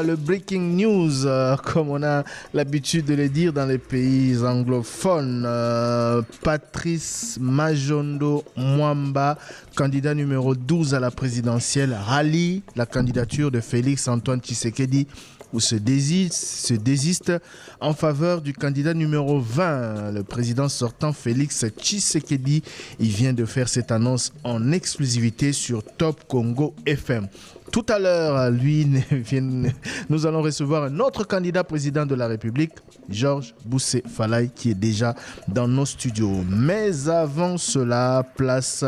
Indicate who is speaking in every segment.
Speaker 1: le breaking news, comme on a l'habitude de le dire dans les pays anglophones. Patrice Majondo Mwamba, candidat numéro 12 à la présidentielle, rallie la candidature de Félix Antoine Tshisekedi ou se désiste en faveur du candidat numéro 20, le président sortant Félix Tshisekedi. Il vient de faire cette annonce en exclusivité sur Top Congo FM. Tout à l'heure, nous allons recevoir un autre candidat président de la République, Georges Boussé Falaï, qui est déjà dans nos studios. Mais avant cela, place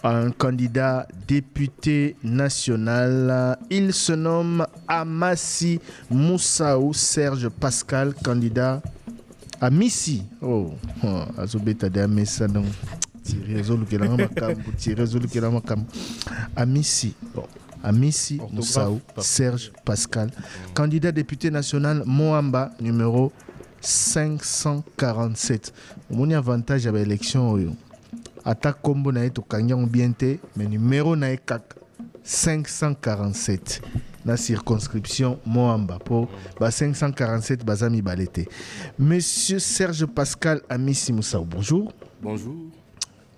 Speaker 1: à un candidat député national. Il se nomme Amassi Moussaou Serge Pascal, candidat à Missi. Azobeta de Amessa, donc. Amissi. Bon. Amissi Moussaou Serge Pascal, candidat député national Moamba, numéro 547. Mon avantage à l'élection, attaque combo na to kanyang bienté, mais numéro na 547. La circonscription Moamba pour 547 Bazami Balete. Monsieur Serge Pascal Amissi Moussaou, bonjour.
Speaker 2: Bonjour.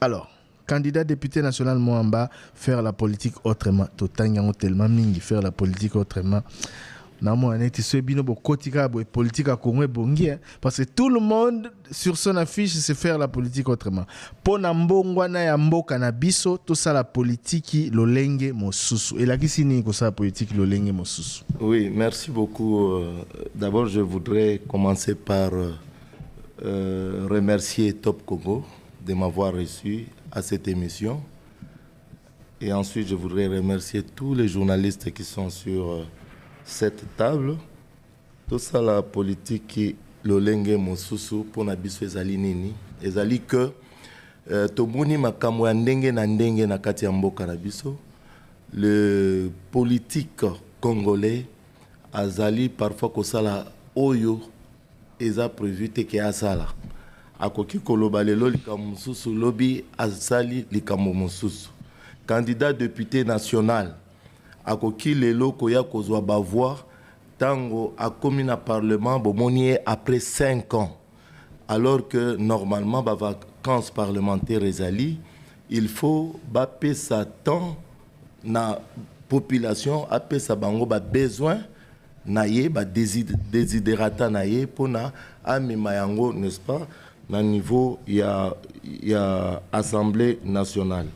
Speaker 1: Alors, candidat député national Moamba, faire la politique autrement. Totanyango tellement mingi, faire la politique autrement. Politique à Congo parce que tout le monde sur son affiche c'est faire la politique autrement. Ponambongwana ya mboka na biso tout ça la politique lolenge mosusu. Et la kisini ko ça la politique lolenge mosusu.
Speaker 2: Oui, merci beaucoup. D'abord je voudrais commencer par remercier Top Congo de m'avoir reçu à cette émission. Et ensuite, je voudrais remercier tous les journalistes qui sont sur cette table. Tout ça, la politique qui l'olenge mosusu pour nabiso ezali nini. Ezali que tomoni makambo ya ndenge na kati ya mboka na biso. Le politique congolais azali parfois kosala oyo eza prévu te ke asala. Akoki koloba lelo likambo mosusu lobi azali likambo mosusu. Candidat député national akoki lelo koya kozwa bavoix tango akomi na parlement bomoni après 5 ans alors que normalement ba vacances parlementaires ezali il faut bapesa temps na population apesa bango ba besoin na ye ba desiderata na ye pona amema yango, n'est-ce pas, na niveau il y a Assemblée nationale.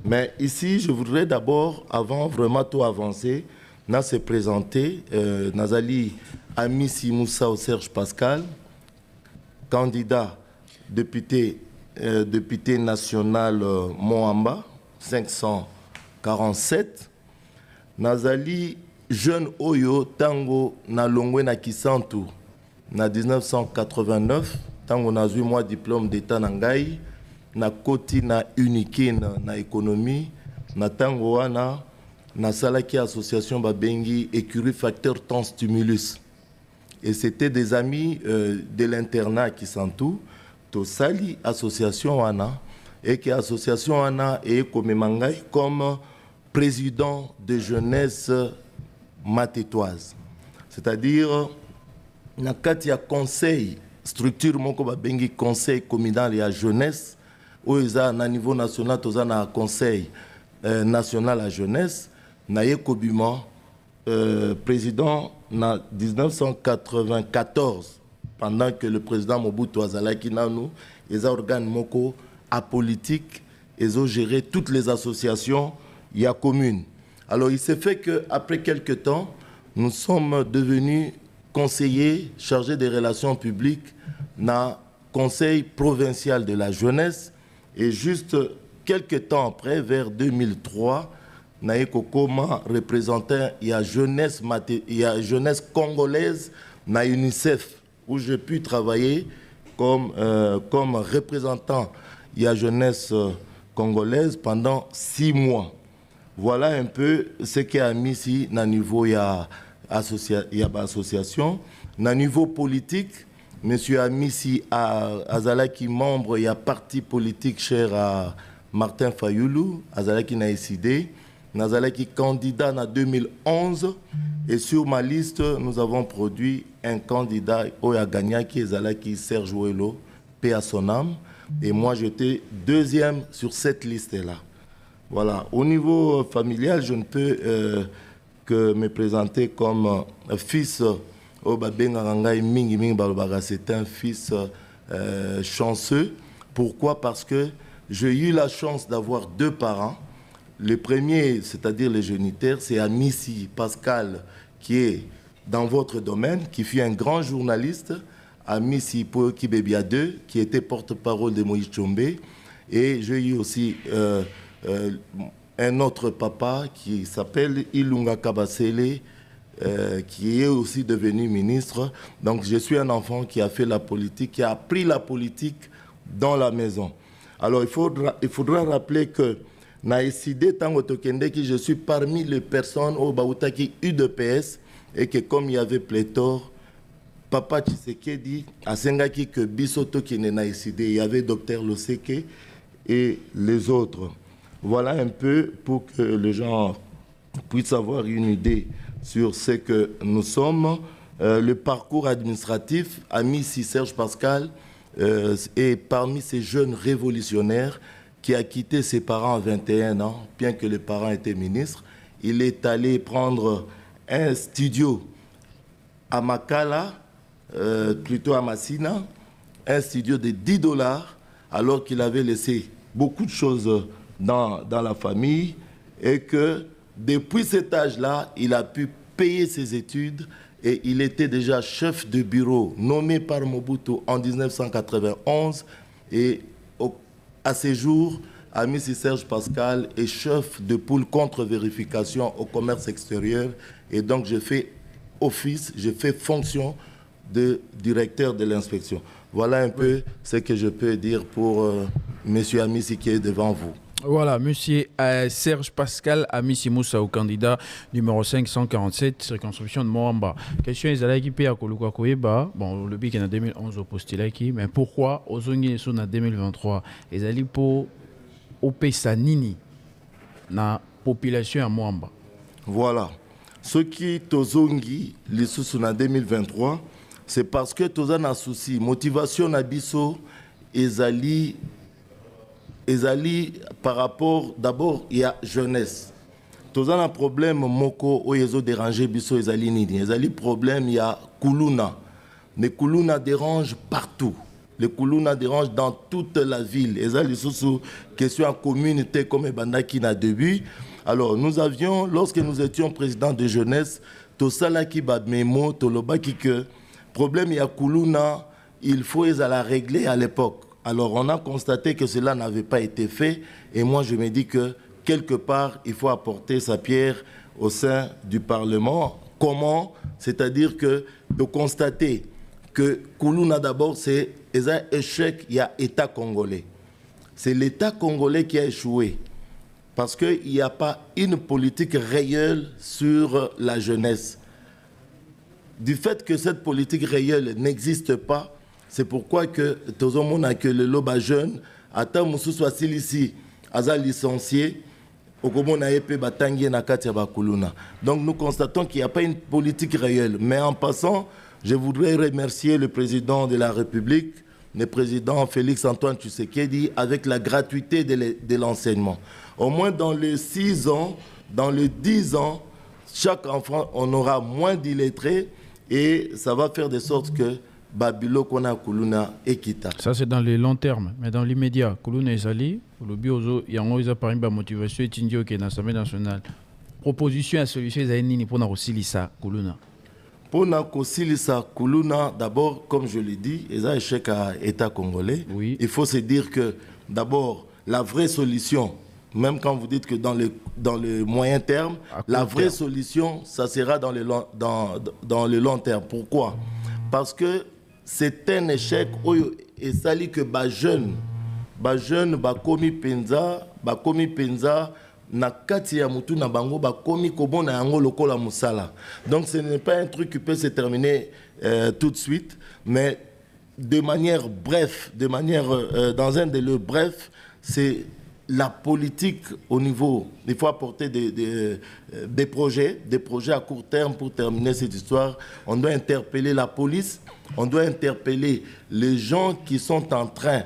Speaker 2: Mais ici, je voudrais d'abord, avant vraiment tout avancer, na se présenter, Nazali Amissi Moussaou Serge Pascal, candidat député national Moamba, 547. Nazali jeune Oyo Tango na Longwe na Kisantu, na 1989, Tango na zui moi diplôme d'état nangai, na koti na unique na économie, na tango wana na salaki association babengi écurie facteur temps stimulus. Et c'était des amis de l'internat qui s'entourent, to sali association wana, et que association wana est comme mangai comme président de jeunesse matétoise. C'est-à-dire na kati ya conseil structure moko babengi conseil communal ya jeunesse. Oza na niveau national toza na conseil national à jeunesse na yekobima président na 1994 pendant que le président Mobutu azalaki nanu les organes moko apolitique ils ont géré toutes les associations ya communes. Alors il s'est fait que après quelques temps nous sommes devenus conseillers chargés des relations publiques na conseil provincial de la jeunesse. Et juste quelques temps après, vers 2003, Naïko Koma représentant la jeunesse congolaise na UNICEF, où j'ai pu travailler comme représentant de la jeunesse congolaise pendant 6 mois. Voilà un peu ce qui a mis ici na niveau association. Na niveau politique, Monsieur Amissi Azalaki, membre, il y a parti politique cher à Martin Fayoulou, Azalaki na décidé, Nazalaki candidat en 2011 et sur ma liste, nous avons produit un candidat Oya Gagna qui est Zalaki Serge Ouelo, paix à son âme. Et moi, j'étais deuxième sur cette liste-là. Voilà. Au niveau familial, je ne peux que me présenter comme fils c'est un fils chanceux. Pourquoi? Parce que j'ai eu la chance d'avoir deux parents. Le premier, c'est-à-dire le géniteur, c'est Amissi Pascal, qui est dans votre domaine, qui fut un grand journaliste, Amissi Poyoki Bebia 2, qui était porte-parole de Moïse Tchombe. Et j'ai eu aussi un autre papa qui s'appelle Ilunga Kabasele, qui est aussi devenu ministre. Donc je suis un enfant qui a fait la politique, qui a appris la politique dans la maison. Alors il faudra rappeler que Naïside Tango Tokende, qui je suis parmi les personnes au Baouta qui UDPS et que comme il y avait pléthore, Papa Tshisekedi a sengaki que Bisoto qui n'est Naïside, il y avait Docteur Loseke et les autres. Voilà un peu pour que les gens puissent avoir une idée sur ce que nous sommes. Le parcours administratif, Amissi Serge Pascal est parmi ces jeunes révolutionnaires qui a quitté ses parents à 21 ans, bien que les parents étaient ministres. Il est allé prendre un studio à Makala, plutôt à Massina, un studio de $10, alors qu'il avait laissé beaucoup de choses dans la famille, et que depuis cet âge-là, il a pu payer ses études, et il était déjà chef de bureau nommé par Mobutu en 1991, et à ces jours, Amissi Serge Pascal est chef de pôle contre-vérification au commerce extérieur. Et donc, je fais office, je fais fonction de directeur de l'inspection. Voilà un peu ce que je peux dire pour monsieur Amissi qui est devant vous.
Speaker 3: Voilà, monsieur Serge Pascal Amissi Moussa, au candidat numéro 547, circonscription de Moamba. Question est à l'équipe à Koluka Koyeba. Bon, le bic est en 2011 au postulaki, mais pourquoi aux Zongi sont en 2023? Et à pour Opesa Nini, na population à Moamba.
Speaker 2: Voilà. Ce qui Tozongi, les sous en 2023, c'est parce que Tozan a souci. Motivation Nabiso, Ezali par rapport, d'abord, il y a jeunesse. Tous un problème, moko, ou ils ont dérangé, biso, ezali nini. Ezali problème, il y a Kuluna. Les Kuluna dérangent partout. Les Kuluna dérangent dans toute la ville. Ezali sous question en communauté comme Bandaki n'a début. Alors, nous avions, lorsque nous étions président de jeunesse, tout ça là qui bat mes mots, tout le bas qui que problème, il y a Kuluna, il faut les régler à l'époque. Alors, on a constaté que cela n'avait pas été fait. Et moi, je me dis que, quelque part, il faut apporter sa pierre au sein du Parlement. Comment? C'est-à-dire que de constater que Koulouna, d'abord, c'est un échec, il y a l'État congolais. C'est l'État congolais qui a échoué. Parce qu'il n'y a pas une politique réelle sur la jeunesse. Du fait que cette politique réelle n'existe pas, c'est pourquoi que tout le monde a que le loba jeune, attends Moussou soit ici, Aza licencié, au Komon a épé Batangi na Katia Bakuluna. Donc nous constatons qu'il n'y a pas une politique réelle. Mais en passant, je voudrais remercier le président de la République, le président Félix-Antoine Tshisekedi, avec la gratuité de l'enseignement. Au moins dans les 6 ans, dans les 10 ans, chaque enfant, on aura moins d'illettrés et ça va faire de sorte que Babilo Kona Kuluna et Kita.
Speaker 3: Ça, c'est dans le long terme. Mais dans l'immédiat, Kuluna et Sali, le biozo, il y a un par exemple motivation et Tindio qui est dans l'Assemblée nationale. Proposition à solution, ils ont une pour Narosilisa Kuluna.
Speaker 2: Pour Narosilisa Kuluna, d'abord, comme je l'ai dit, ils ont un échec à l'État congolais.
Speaker 3: Oui.
Speaker 2: Il faut se dire que, d'abord, la vraie solution, même quand vous dites que dans le moyen terme, la vraie solution, ça sera dans le long terme. Pourquoi? Parce que c'est un échec et ça dit que les jeunes, bakomi penza na kati ya mutu na bango bakomi kobona yango lokola musala. Donc ce n'est pas un truc qui peut se terminer tout de suite, mais de manière bref, dans un délai bref, c'est la politique au niveau, il faut apporter des projets à court terme pour terminer cette histoire. On doit interpeller la police, on doit interpeller les gens qui sont en train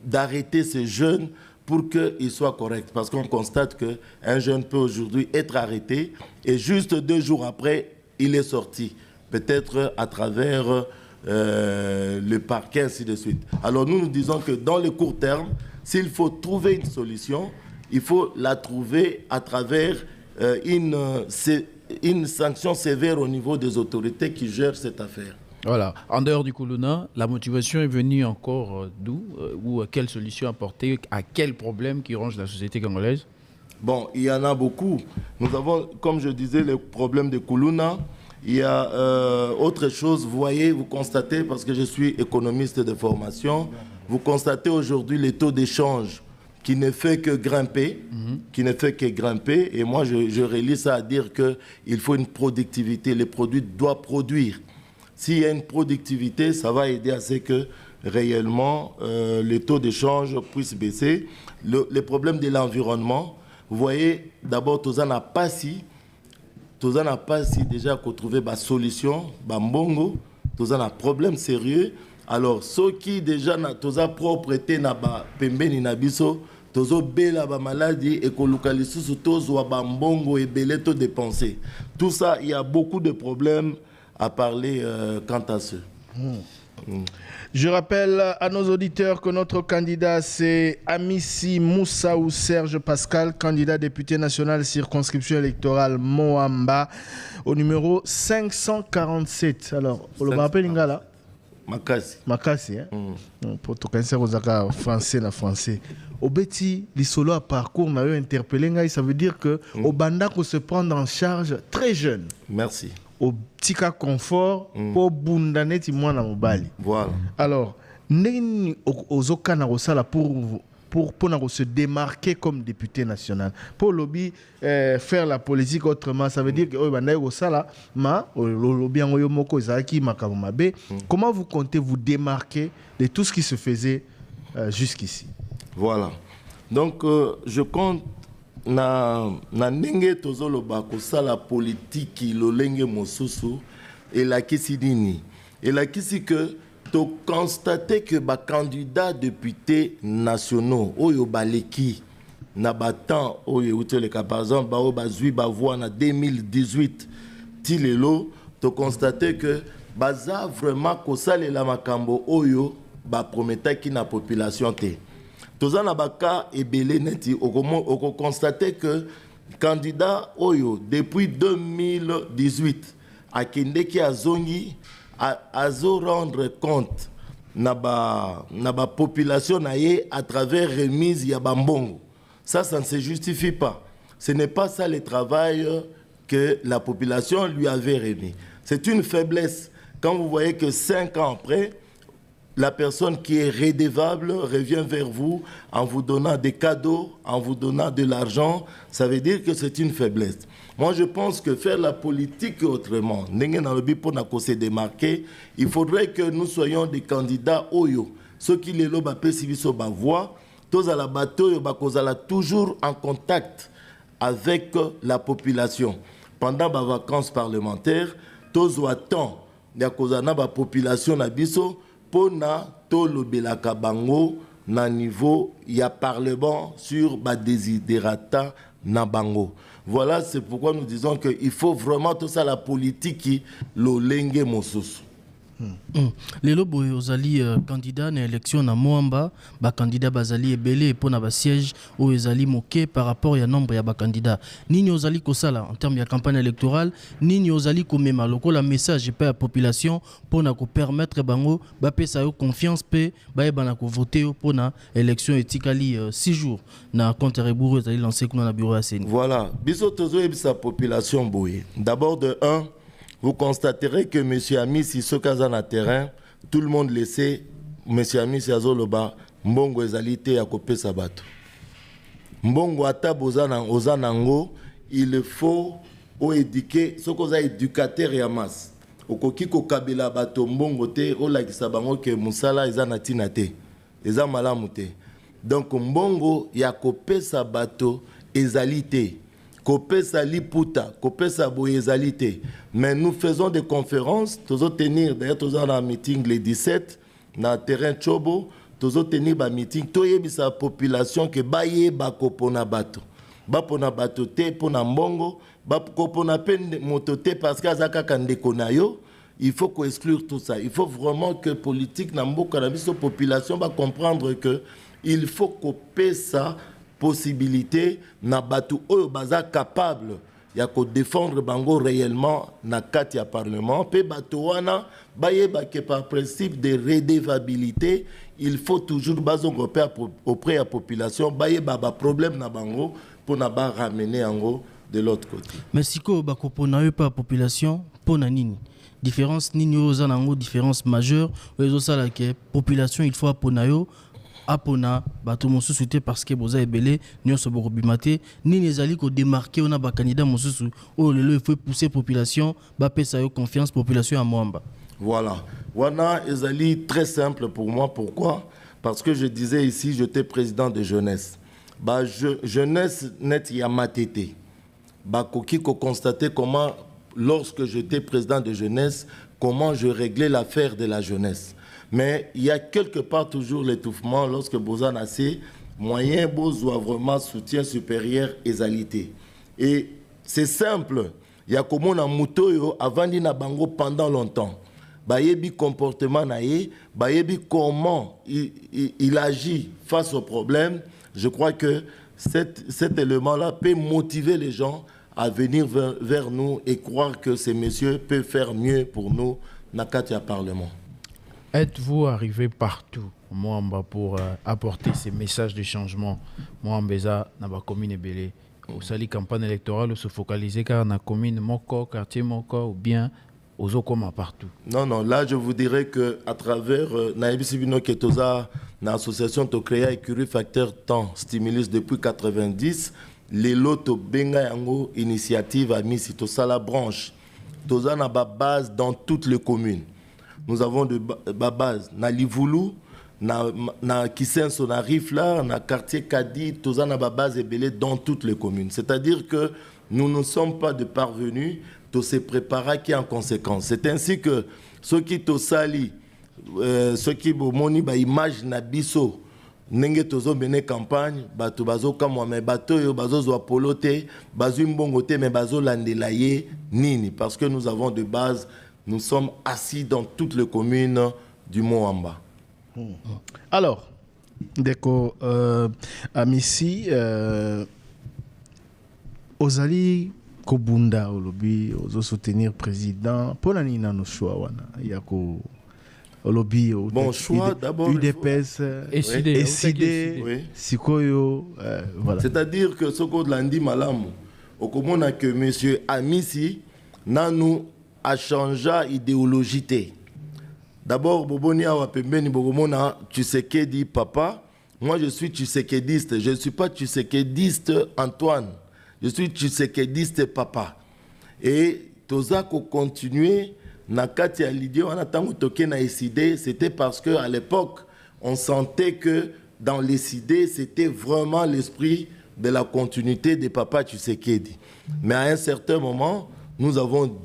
Speaker 2: d'arrêter ces jeunes pour qu'ils soient corrects. Parce qu'on constate qu'un jeune peut aujourd'hui être arrêté et juste 2 jours après, il est sorti. Peut-être à travers le parquet, ainsi de suite. Alors nous disons que dans le court terme, s'il faut trouver une solution, il faut la trouver à travers une sanction sévère au niveau des autorités qui gèrent cette affaire.
Speaker 3: Voilà. En dehors du Kuluna, la motivation est venue encore d'où ou quelle solution apporter à quel problème qui ronge la société congolaise?
Speaker 2: Bon, il y en a beaucoup. Nous avons, comme je disais, le problème de Kuluna. Il y a autre chose, vous voyez, vous constatez, parce que je suis économiste de formation, vous constatez aujourd'hui les taux d'échange qui ne fait que grimper, et moi je relie ça à dire qu'il faut une productivité, les produits doivent produire. S'il y a une productivité, ça va aider à ce que réellement les taux d'échange puissent baisser. Les problèmes de l'environnement, vous voyez, d'abord, Toza n'a pas si déjà qu'on trouvait une solution, mbongo, Toza n'a problème sérieux. Alors, ceux qui déjà na Toza propreté na ba pembeni na biso, Tozo bela ba maladie et kolukalisu tozo ba mbongo et belé to dépenser. Tout ça, il y a beaucoup de problèmes à parler quant à ce.
Speaker 1: Je rappelle à nos auditeurs que notre candidat, c'est Amissi Moussaou Serge Pascal, candidat député national circonscription électorale Moamba, au numéro 547. Alors, on le rappelle, Ingala Makassi, hein? Pour tout cancer aux accords français, na français. Au Betty, l'isolo à parcours m'a interpellé, ça veut dire que au Banda qu'on se prend en charge très jeune.
Speaker 2: Merci.
Speaker 1: Au petit cas confort pour bundaner timwana mobali.
Speaker 2: Voilà.
Speaker 1: Alors, neni ozokana osala pour se démarquer comme député national. Pour lobby faire la politique autrement, ça veut dire que comment vous comptez vous démarquer de tout ce qui se faisait jusqu'ici?
Speaker 2: Voilà. Donc, je compte na ndenge tozoloba kosala politique lolenge mosusu et la kisidini et la kisi que to constater que ba candidat député nationaux oyo baleki na batan oyo uteleka par exemple ba bazui ba voix na 2018 tilelo to constater que baza vraiment kosalela makambo oyo ba prometaki na population te. Toza na baka ebele neti oko constater que candidat oyo depuis 2018 akendeki azongi azo rendre compte na ba population na ye à travers remise ya bambongo. Ça ne se justifie pas. Ce n'est pas ça le travail que la population lui avait remis. C'est une faiblesse quand vous voyez que 5 ans après, la personne qui est redevable revient vers vous en vous donnant des cadeaux, en vous donnant de l'argent. Ça veut dire que c'est une faiblesse. Moi, je pense que faire la politique autrement, pour se démarquer, il faudrait que nous soyons des candidats oyo. Ceux qui les lobent appellent civiso ba voix, tous à la bateau, toujours en contact avec la population. Pendant les vacances parlementaires, tous attendent la population na biso. Pona tolo belaka bango na niveau ya parlement sur ba desiderata na bango. Voilà, c'est pourquoi nous disons qu'il faut vraiment tout ça la politique qui lolenge mosusu.
Speaker 4: Lelo boye ozali candidat na élection na Moamba, ba candidat bazali ebele pour na ba siège ou ezali moké par rapport ya nombre ya ba candidat. Nini ozali kosala en termes de campagne électorale, nini ozali komema lokola message pa la population pour na ko permettre bango ba pesa yo confiance pe ba bana ko voter pour na élection etikali 6 jours na compte rebours ezali lancé kuna na bureau ya CENI.
Speaker 2: Voilà, biso tozo ebisa population boye. D'abord de 1, vous constaterez que M. Amissi, ce cas en terrain, tout le monde le sait, M. Amissi Azoloba, Mbongo ezalité à Kopé Sabato. Mbongo Atab Ozanango, il faut éduquer, ce qu'on a éducateur et amas. Au Kokiko Kabila Bato Mbongo te, Ola Kisabango ke Musala Ezanatinate, Ezamalamute. Donc mbongo ya kopesa bato ezali te. Kopesa liputa, kopesa boye ezali te. Mais nous faisons des conférences, tous tenir d'ailleurs tous en meeting les 17 dans le terrain Chobo, tous tenir ba meeting, toyebisa population que baye bakopona bato. Bapona bato te pona mbongo, bakopona pen moto te parce que azaka kandeko na yo. Il faut exclure tout ça. Il faut vraiment que politique na mboka na biso population va comprendre que il faut couper sa possibilité na batu oyo baza capable ya ko défendre bango réellement na kati ya parlement pe batu wana bayeba que par principe de redevabilité il faut toujours bazo repère auprès de la population bayeba ba problème na bango pour na ba ramener yango de l'autre côté.
Speaker 4: Mais siko bakopona yo pa population pona nini? Différence nini oza nango différence majeure ozo sala ke population il faut apona yo apona bato mosusu te parce que boza ebele nyonso bokobimate nini ezali ko démarquer on a ba candidat mosusu o lelo il faut pousser population ba pesa yo confiance population à Mwamba.
Speaker 2: Voilà. Wana ezali très simple pour moi. Pourquoi? Parce que je disais ici j'étais président de jeunesse. Ba jeunesse net ya matete. Ba koki ko constater comment lorsque j'étais président de jeunesse, comment je réglais l'affaire de la jeunesse. Mais il y a quelque part toujours l'étouffement lorsque Bozan a assez moyen, besoin vraiment soutien supérieur égalité. Et c'est simple. Il y a comme on a moutoyo avant d'ina bango pendant longtemps. Bayebi comportement naïe, bayebi comment il agit face au problème. Je crois que cet élément-là peut motiver les gens à venir vers nous et croire que ces messieurs peuvent faire mieux pour nous dans le Parlement.
Speaker 3: Êtes-vous arrivé partout, Mwamba, pour apporter ces messages de changement? Mwambeza, dans la commune Ebele, au sali campagne électorale, se focaliser car dans la commune Moko, quartier Moko, ou bien aux Okoma partout?
Speaker 2: Non, non, là je vous dirais qu'à travers Naïbisibino Ketoza, l'association Tokrea Écurie Facteur Temps Stimulus depuis 90, les loto Benga Yango initiative a mis la branche. Toza na base dans toutes les communes. Nous avons de base na Livoulou, na Kisenso, na Rifla, na quartier Kadi, Toza na base ebele dans toutes les communes. C'est-à-dire que nous ne sommes pas de parvenus, to se préparer qui en conséquence. C'est ainsi que ceux qui tosali, ceux qui moni ba image na biso, nenge tozo mene campagne bato bazo kamwa me bato yo bazo zo apolote bazo mbongo te me bazo landela ye nini parce que nous avons de base nous sommes assis dans toutes les communes du Mwamba.
Speaker 1: Alors deko amisi ozali kobunda olobi ozo soutenir président pona nini na no choix wana ya ko Olobi,
Speaker 2: bon choix d'abord.
Speaker 1: UDPS, SID, Sikoyo, voilà.
Speaker 2: C'est-à-dire que ce qu'on l'a dit malamu, au commun que M. Amissi nous a changé d'idéologie. D'abord, Boboni Awapembeni Bogomona, Tshisekedi papa. Moi, je suis Tshisekediste. Je ne suis pas Tshisekediste Antoine. Je suis Tshisekediste papa. Et Tozako continuer. Nakati à l'idée, on a tant que na SID, c'était parce que à l'époque, on sentait que dans les SID, c'était vraiment l'esprit de la continuité des papas Tshisekedi. Mais à un certain moment, nous avons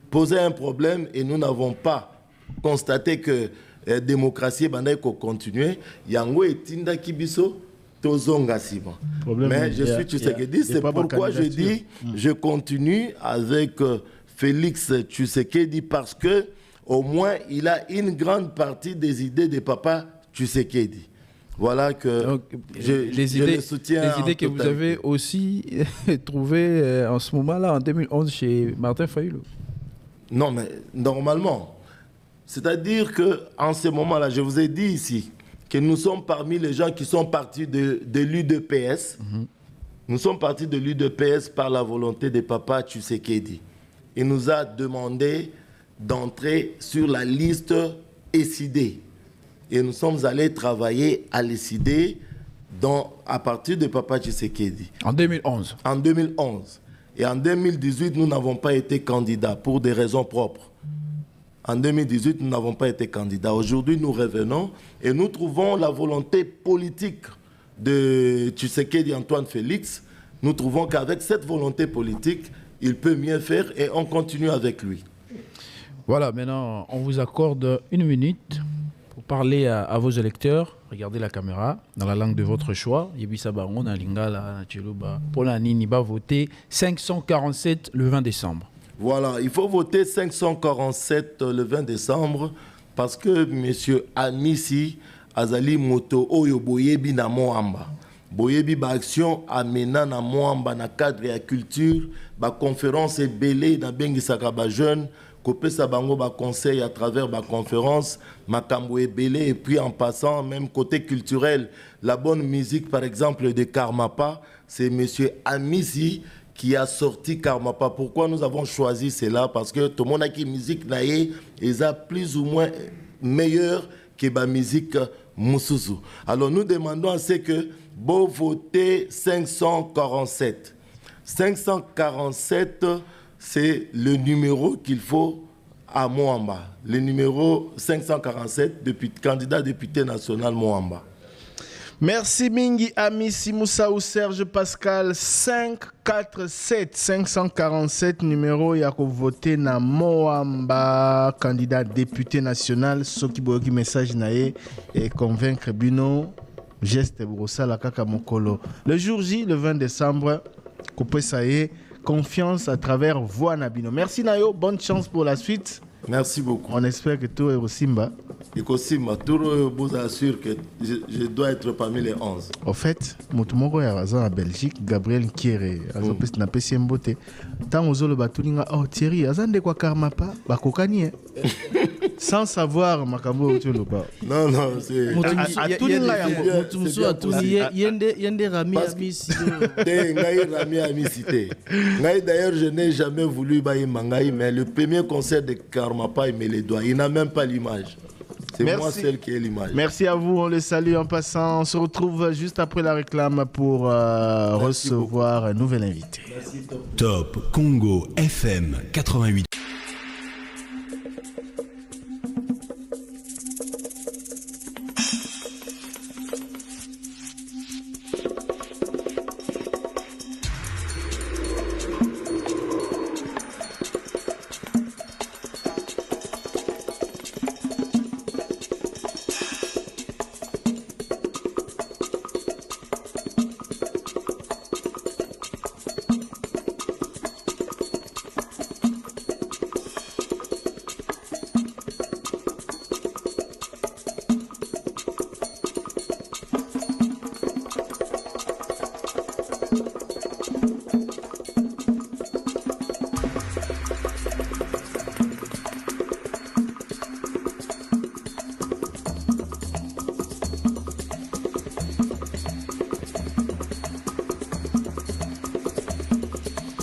Speaker 2: posé un problème et nous n'avons pas constaté que la démocratie bandai ko continuer. Yango et Tinda Kibiso tozonga siba. Mais je suis Tshisekedi, c'est pourquoi je dis, je continue avec Félix Tshisekedi parce que au moins il a une grande partie des idées de papa Tshisekedi. Voilà que donc, je le soutiens.
Speaker 3: Les idées que vous avez aussi trouvées en ce moment-là, en 2011, chez Martin Fayulu.
Speaker 2: Non, mais normalement. C'est-à-dire qu'en ce moment-là, je vous ai dit ici que nous sommes parmi les gens qui sont partis de l'UDPS. Nous sommes partis de l'UDPS par la volonté de papa Tshisekedi. Il nous a demandé d'entrer sur la liste SID. Et nous sommes allés travailler à l'SID à partir de Papa Tshisekedi.
Speaker 3: En 2011.
Speaker 2: En 2011. Et en 2018, nous n'avons pas été candidats pour des raisons propres. En 2018, nous n'avons pas été candidats. Aujourd'hui, nous revenons et nous trouvons la volonté politique de Tshisekedi Antoine Félix, nous trouvons qu'avec cette volonté politique, il peut mieux faire et on continue avec lui.
Speaker 3: Voilà, maintenant, on vous accorde 1 minute pour parler à vos électeurs. Regardez la caméra dans la langue de votre choix. Yebisa Baron, Lingala, Chiluba. Pour la Nini, va voter 547 le 20 décembre.
Speaker 2: Voilà, il faut voter 547 le 20 décembre parce que M. Amissi Azali Moto Oyo Boyebi na Moamba. Boyebi ba action amena na Moamba na cadre ya culture, ba conférence ebele na bengi sakaba jeune, kopesa bango ba conseil à travers ba conférence, makambo ebele et puis en passant même côté culturel, la bonne musique par exemple de Karmapa, c'est M. Amissi qui a sorti Karmapa. Pourquoi nous avons choisi cela? Parce que tout le monde a qui musique naïe, ils a plus ou moins meilleur que la musique Moussouzou. Alors nous demandons à ce que vous votez 547. 547, c'est le numéro qu'il faut à Moamba. Le numéro 547, candidat député national Moamba.
Speaker 1: Merci Mingi Amissi Moussa ou Serge Pascal 547 numéro ya ko voter na Moamba candidat député national soki boyoki message nae et convaincre bino geste brossa la kaka mokolo. Le jour J le 20 décembre kopesa confiance à travers voix nabino. Merci Nayo, bonne chance pour la suite.
Speaker 2: Merci beaucoup.
Speaker 1: On espère que tout est au Simba.
Speaker 2: Et Simba, tout vous assure que je dois être parmi les 11.
Speaker 1: En fait, Motumoko ya raza en Belgique, Gabriel Kieré, azopesi na pesi mbote. Tant ozolo batuninga oh Thierry, azande kwa Karmapa, bakokani sans savoir makambo otoloba.
Speaker 2: Non, c'est
Speaker 4: Mutumsu atuni yende Rami Amissi.
Speaker 2: Ngai Rami Amissi. Ngai d'ailleurs, je n'ai jamais voulu bailler Mangai, mais le premier concert de Karmapa, il met les doigts. Il n'a même pas l'image. C'est moi celle qui est l'image.
Speaker 1: Merci à vous, on le salue en passant. On se retrouve juste après la réclame pour recevoir un nouvel invité.
Speaker 5: Top Congo FM 88.